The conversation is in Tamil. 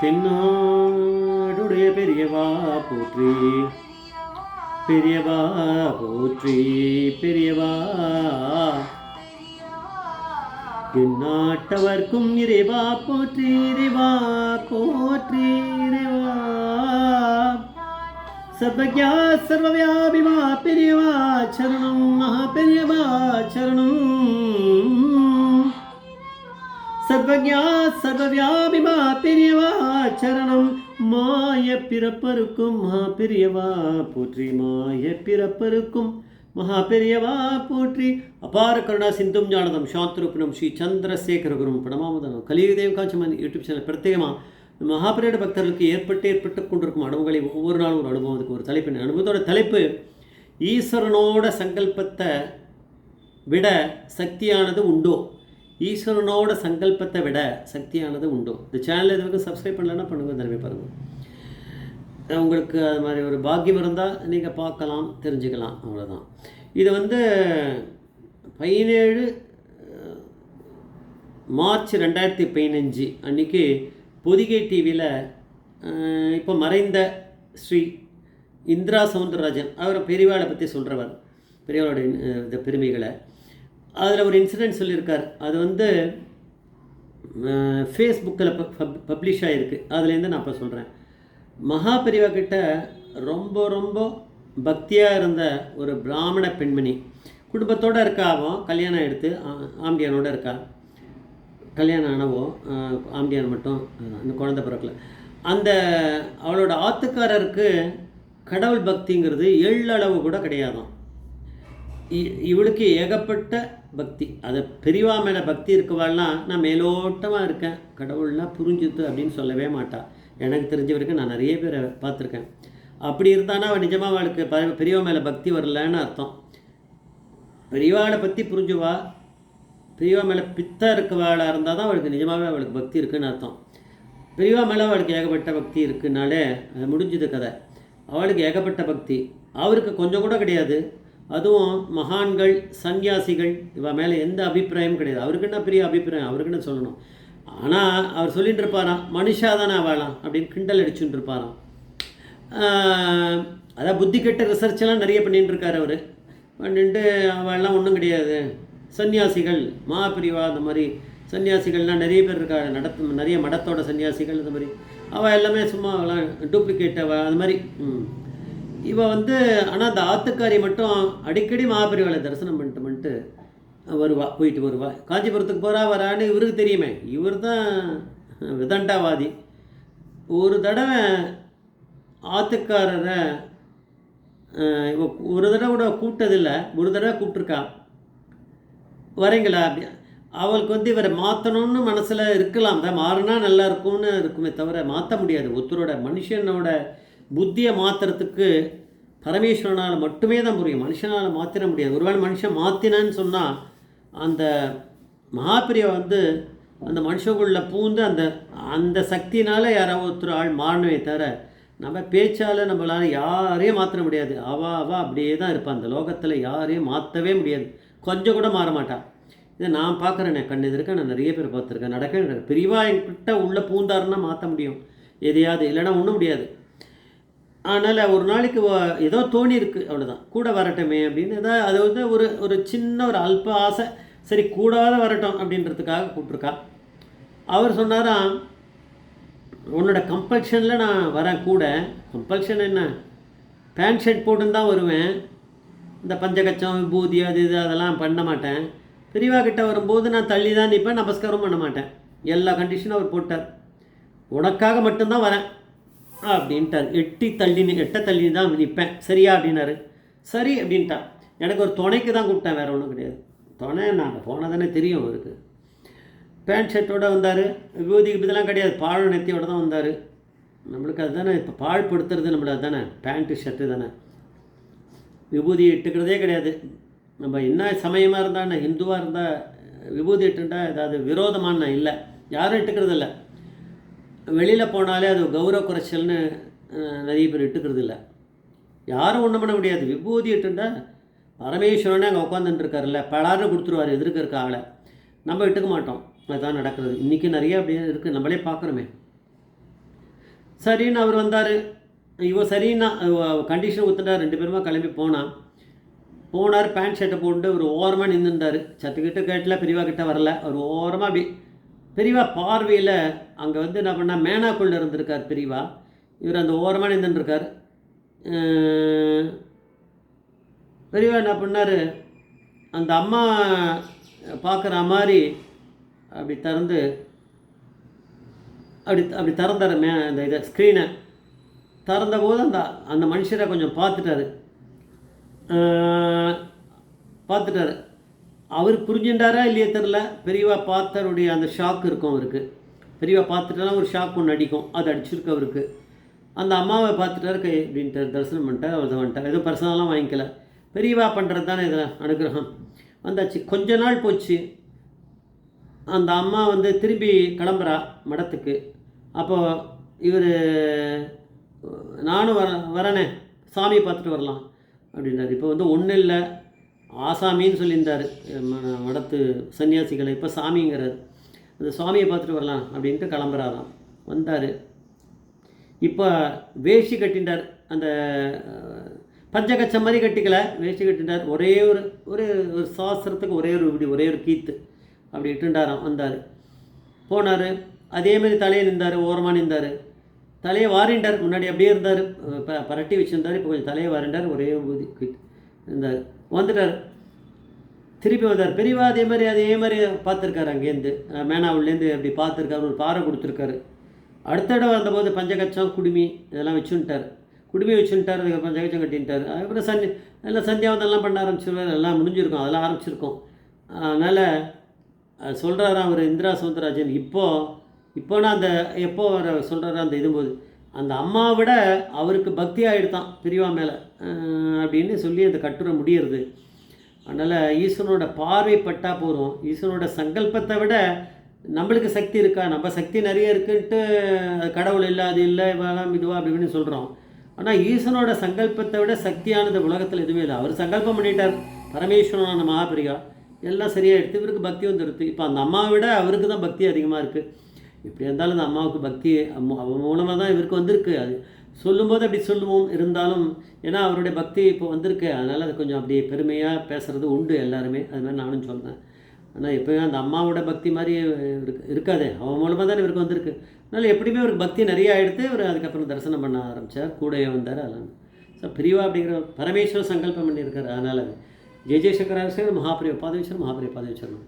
தென்னாடுடைய பெரியவா போற்றி, பெரியவா போற்றி, பெரியவா எந்நாட்டவர்க்கும் இறைவா போற்றி, இறைவா போற்றி, இறைவா சர்வஜா சர்வவியாபிமா பெரியவா சரணம், மகா பெரியவா சரணம். சர்வஜா சர்வவியாபிமா பெரியவா சரணம், மாய பிறப்பருக்கும் மகா பெரியவா போற்றி, மாய பிறப்பருக்கும் மகா பெரியவா போற்றி. அபார கருணா சிந்தும் ஞானதம் சாந்தரூபிணம் ஸ்ரீ சந்திரசேகர குரும் பிரணமாமதனம். கலியுதேவ காட்சிமன் யூடியூப் சேனல் பிரத்யேகமாக மகாபெரியட பக்தர்களுக்கு ஏற்பட்டு கொண்டிருக்கும் அனுபவங்களை ஒவ்வொரு நாளும் ஒரு அனுபவம், அதுக்கு ஒரு தலைப்பு. அனுபவத்தோட தலைப்பு ஈஸ்வரனோட சங்கல்பத்தை விட சக்தியானது உண்டோ, ஈஸ்வரனோட சங்கல்பத்தை விட சக்தியானது உண்டோ. இந்த சேனல் இது வரைக்கும் சப்ஸ்கிரைப் பண்ணலன்னா பண்ணுங்கள், தடவை பாருங்கள். உங்களுக்கு அது மாதிரி ஒரு பாக்கியம் இருந்தால் நீங்கள் பார்க்கலாம், தெரிஞ்சுக்கலாம், அவ்வளோதான். இது 17 மார்ச் 2015 அன்றைக்கி பொதிகை டிவியில் இப்போ மறைந்த ஸ்ரீ இந்திரா சவுந்தரராஜன் அவர் பெரியவாளை பற்றி சொல்கிறவர், பெரியவாளோட இந்த பெருமைகளை. அதில் ஒரு இன்சிடெண்ட் சொல்லியிருக்கார். அது ஃபேஸ்புக்கில் பப்ளிஷ் ஆகிருக்கு. அதுலேருந்து நான் இப்போ சொல்கிறேன். மகா பெரியவா கிட்ட ரொம்ப ரொம்ப பக்தியாக இருந்த ஒரு பிராமண பெண்மணி குடும்பத்தோடு இருக்காவோ, கல்யாணம் எடுத்து ஆம்பியானோடு இருக்கா. கல்யாணம் ஆனவோ ஆம்பியான் மட்டும் அந்த குழந்தை பிறக்கல. அந்த அவளோட ஆத்துக்காரருக்கு கடவுள் பக்திங்கிறது எள்ளளவு கூட கிடையாதான். இவளுக்கு ஏகப்பட்ட பக்தி. அது பெரியவா மேலே பக்தி இருக்கவாள்லாம் நான் மேலோட்டமாக இருக்கேன், கடவுள்லாம் புரிஞ்சுது அப்படின்னு சொல்லவே மாட்டாள். எனக்கு தெரிஞ்ச வரைக்கும் நான் நிறைய பேரை பார்த்துருக்கேன். அப்படி இருந்தானா அவள் நிஜமாக அவளுக்கு பெரியவா மேலே பக்தி வரலன்னு அர்த்தம். பெரியவாளை பற்றி புரிஞ்சுவா, பெரியவா மேலே பித்தா இருக்கவாளாக இருந்தால் தான் அவளுக்கு நிஜமாகவே அவளுக்கு பக்தி இருக்குதுன்னு அர்த்தம். பெரியவா மேலே அவளுக்கு ஏகப்பட்ட பக்தி இருக்குனாலே அது முடிஞ்சுது கதை. அவளுக்கு ஏகப்பட்ட பக்தி, அவருக்கு கொஞ்சம் கூட கிடையாது. அதுவும் மகான்கள் சன்னியாசிகள் இவ மேலே எந்த அபிப்பிராயமும் கிடையாது. அவருக்கு என்ன பெரிய அபிப்பிராயம், அவருக்குன்னு சொல்லணும். ஆனால் அவர் சொல்லிட்டு இருப்பாராம், மனுஷா தானே வாழலாம் அப்படின்னு கிண்டல் அடிச்சுட்டு இருப்பாராம். அதான் புத்தி கெட்ட ரிசர்ச்செல்லாம் நிறைய பண்ணிட்டு இருக்கார் அவர். பண்ணிட்டு அவெல்லாம் ஒன்றும் கிடையாது. சன்னியாசிகள் மகாபிரிவா அந்த மாதிரி சன்னியாசிகள்லாம் நிறைய பேர் இருக்கா, நிறைய மடத்தோட சன்னியாசிகள் அந்த மாதிரி. அவள் எல்லாமே சும்மா அவெல்லாம் டூப்ளிகேட் அது மாதிரி. இவ ஆனால் அந்த ஆத்துக்காரி மட்டும் அடிக்கடி மகாபிரிவாளை தரிசனம் பண்ணிட்டு வருவா, போயிட்டு வருவா. காஞ்சிபுரத்துக்கு வரான்னு இவருக்கு தெரியுமே, இவர் தான் விதண்டாவாதி. ஒரு தடவை ஆத்துக்காரரை ஒரு தடவை கூட கூப்பிட்டதில்லை, ஒரு தடவை கூப்பிட்ருக்கா, வரீங்களா அப்படி. அவளுக்கு இவரை மாற்றணும்னு மனசில் இருக்கலாம், தான் மாறினா நல்லா இருக்கும்னு இருக்குமே தவிர மாற்ற முடியாது. ஒருத்தரோட மனுஷனோட புத்தியை மாற்றுறதுக்கு பரமேஸ்வரனால் மட்டுமே தான் புரியும், மனுஷனால் மாற்றிட முடியாது. ஒருவேளை மனுஷன் மாற்றினான்னு சொன்னால் அந்த மகாபிரியை அந்த மனுஷங்குள்ள பூந்து அந்த அந்த சக்தினால் யாராவது ஒருத்தர் ஆள் மாறணுமே தவிர நம்ம பேச்சால் நம்மளால் யாரையும் மாற்ற முடியாது. அவள் அப்படியே தான் இருப்பாள். அந்த லோகத்தில் யாரையும் மாற்றவே முடியாது, கொஞ்சம் கூட மாற மாட்டாள். இதை நான் பார்க்குறேன், கண்ணு எதிர்க்க நான் நிறைய பேர் பார்த்துருக்கேன், நடக்க. பெரியவா என்கிட்ட உள்ளே பூந்தாருன்னா மாற்ற முடியும் எதையாவது, இல்லைன்னா ஒன்றும் முடியாது. அதனால் ஒரு நாளைக்கு ஏதோ தோணி இருக்குது, அவ்வளோதான், கூட வரட்டுமே அப்படின்னு. ஏதாவது அது ஒரு ஒரு சின்ன ஒரு அல்ப ஆசை, சரி கூடாத வரட்டும் அப்படின்றதுக்காக கூப்பிட்ருக்கா. அவர் சொன்னாராம், உன்னோட கம்பல்ஷனில் நான் வரேன் கூட. கம்பல்ஷன் என்ன, பேண்ட் ஷர்ட் போட்டுன்னு தான் வருவேன், இந்த பஞ்சகச்சம் விபூதி அது இது அதெல்லாம் பண்ண மாட்டேன். பெரியவா கிட்ட வரும்போது நான் தள்ளி தான் நிற்பேன், நமஸ்காரம் பண்ண மாட்டேன். எல்லா கண்டிஷனும் அவர் போட்டார். உனக்காக மட்டும்தான் வரேன் அப்படின்ட்டார். எட்ட தள்ளி தான் நிற்பேன், சரியா அப்படின்னாரு. சரி அப்படின்ட்டான். எனக்கு ஒரு துணைக்கு தான் கூப்பிட்டேன், வேறு ஒன்றும் கிடையாது. துணை நாங்கள் போனதானே தெரியும் அவருக்கு. பேண்ட் ஷர்ட்டோடு வந்தார், விபூதிக்கு இதெல்லாம் கிடையாது, பாழ் நெத்தியோடு தான் வந்தார். நம்மளுக்கு அதுதானே இப்போ பாழ் படுத்துறது, நம்மளுக்கு அதுதானே பேண்ட்டு ஷர்ட்டு தானே. விபூதி இட்டுக்கிறதே கிடையாது. நம்ம என்ன சமயமாக இருந்தால் என்ன, ஹிந்துவாக இருந்தால் விபூதி இட்டுட்டா ஏதாவது விரோதமான இல்லை, யாரும் இட்டுக்கிறது இல்லை. வெளியில் போனாலே அது கௌரவ குறைச்சல்னு நிறைய பேர் இட்டுக்கிறது இல்லை. யாரும் ஒன்றும் பண்ண முடியாது. விபூதி இட்டுண்டா பரமேஸ்வரனே அங்கே உட்காந்துட்டுருக்காருல்ல, பலார்னு கொடுத்துருவார் எதிர்க்க இருக்க ஆளை. நம்ம இட்டுக்க மாட்டோம், அதுதான் நடக்கிறது. இன்றைக்கி நிறைய அப்படியே இருக்குது, நம்மளே பார்க்குறோமே. சரின்னு அவர் வந்தார். இவன் சரின்னா கண்டிஷன் ஒத்துட்டார். 2 பேருமா கிளம்பி போனார். பேண்ட் ஷர்ட்டை போட்டு ஒரு ஓரமாக நின்றுட்டார். சட்டுக்கிட்ட கேட்டல, பெரியவா கிட்ட வரல. அவர் ஓரமாக அப்படி பெரியவா பார்வையில் அங்கே வந்து என்ன பண்ணால் மேனாக்குள்ளே இருந்திருக்கார் பெரியவா. இவர் அந்த ஓரமாக நின்றுருக்கார். பெரியவா என்ன பண்ணார், அந்த அம்மா பார்க்குற மாதிரி அப்படி திறந்து அப்படி திறந்தார். அந்த இதை ஸ்க்ரீனை திறந்தபோது அந்த அந்த மனுஷரை கொஞ்சம் பார்த்துட்டாரு. அவர் புரிஞ்சுட்டாரா இல்லையே தெரில. பெரியவா பார்த்தருடைய அந்த ஷாக் இருக்கும் அவருக்கு. பெரியவா பார்த்துட்டா ஒரு ஷாக் ஒன்று அடிக்கும், அது அடிச்சிருக்கு அவருக்கு. அந்த அம்மாவை பார்த்துட்டாரு, கை அப்படின்ட்டு தரிசனம் பண்ணிட்டார். அவர் தான் வந்துட்டார். எதுவும் பர்சனலாக வாங்கிக்கல. பெரியவா பண்ணுறது தானே இதில் அனுகிரகம். வந்தாச்சு. கொஞ்ச நாள் போச்சு. அந்த அம்மா வந்து திரும்பி கிளம்புறா மடத்துக்கு. அப்போது இவர், நானும் வரேனே, சாமியை பார்த்துட்டு வரலாம் அப்படின்னாரு. இப்போ வந்து ஒன்றும் இல்லை, ஆசாமின்னு சொல்லியிருந்தார் மடத்து சன்னியாசிகளை. இப்போ சாமிங்கிறார். அந்த சுவாமியை பார்த்துட்டு வரலாம் அப்படின்ட்டு கிளம்புறாராம். வந்தார். இப்போ வேஷ்டி கட்டின்றார். அந்த பஞ்சகச்சம் மாதிரி கட்டிக்கல, வேஷ்டி கட்டின்றார். ஒரே ஒரு ஒரு ஒரு சாஸ்திரத்துக்கு ஒரே ஒரு கீத்து அப்படி இட்டுண்டாராம். வந்தார், போனார். அதேமாதிரி தலையை நின்றார், ஓரமாக நின்றார். தலையை வாரிண்டார். முன்னாடி அப்படியே இருந்தார், பரட்டி வச்சுருந்தார். இப்போ கொஞ்சம் தலையை வாரிண்டார், ஒரே இருந்தார். வந்துட்டார். திருப்பி வந்தார். பெரியவா அதே மாதிரி பார்த்துருக்காரு. அங்கேருந்து மேனாவுலேருந்து அப்படி பார்த்துருக்காரு. ஒரு பாறை கொடுத்துருக்காரு. அடுத்த தடவை வந்தபோது பஞ்சகச்சம், குடுமி இதெல்லாம் வச்சுட்டார். குடுமி வச்சுட்டார். அதுக்கு பஞ்சகச்சம் கட்டின்ட்டார். அதுக்கப்புறம் எல்லாம் சந்தியாவதெல்லாம் பண்ண ஆரம்பிச்சிருவார். எல்லாம் முடிஞ்சிருக்கும், அதெல்லாம் ஆரம்பிச்சிருக்கோம். அதனால் சொல்கிறாராம் அவர் இந்திரா சவுந்தரராஜன். இப்போனா அந்த எப்போ அவர் சொல்கிறாரா அந்த இதும்போது அந்த அம்மாவை விட அவருக்கு பக்தி ஆகிடுதான் பெரியவா மேலே அப்படின்னு சொல்லி அந்த கட்டுரை முடியறது. அதனால் ஈஸ்வரனோட பார்வைப்பட்டா போகிறோம். ஈஸ்வரனோட சங்கல்பத்தை விட நம்மளுக்கு சக்தி இருக்கா? நம்ம சக்தி நிறைய இருக்குன்ட்டு கடவுள் இல்லை, அது இல்லை, வேணாம், இதுவா அப்படின்னு சொல்கிறோம். ஆனால் ஈஸ்வரனோட சங்கல்பத்தை விட சக்தியானது உலகத்தில் எதுவுமே இல்லை. அவர் சங்கல்பம் பண்ணிட்டார், பரமேஸ்வரனான மகாபிரியா, எல்லாம் சரியாக எடுத்து இவருக்கு பக்தி வந்துடுது. இப்போ அந்த அம்மாவை விட அவருக்கு தான் பக்தி அதிகமாக இருக்குது. இப்படி இருந்தாலும் அந்த அம்மாவுக்கு பக்தி அவன் மூலமாக தான் இவருக்கு வந்திருக்கு. அது சொல்லும்போது அப்படி சொல்லுவோம். இருந்தாலும் ஏன்னா அவருடைய பக்தி இப்போ வந்திருக்கு, அதனால் அது கொஞ்சம் அப்படியே பெருமையாக பேசுகிறது உண்டு எல்லாருமே. அது மாதிரி நானும் சொல்கிறேன். ஆனால் எப்போயும் அந்த அம்மாவோட பக்தி மாதிரி இருக்காதே, அவன் மூலமாக தான் இவருக்கு வந்திருக்கு. அதனால் எப்படியுமே அவருக்கு பக்தி நிறைய ஆகிடுத்து. அவர் அதுக்கப்புறம் தரிசனம் பண்ண ஆரம்பித்தார், கூடயே வந்தார். அதெல்லாம் ஸோ பிரிவா அப்படிங்கிற பரமேஸ்வர சங்கல்பம் பண்ணியிருக்கார். அதனால் ஜெய ஜெயசங்கராசர் மகாபிரிய பாதேஸ்வரர் மகாபிரிய பாதேஸ்வரன்.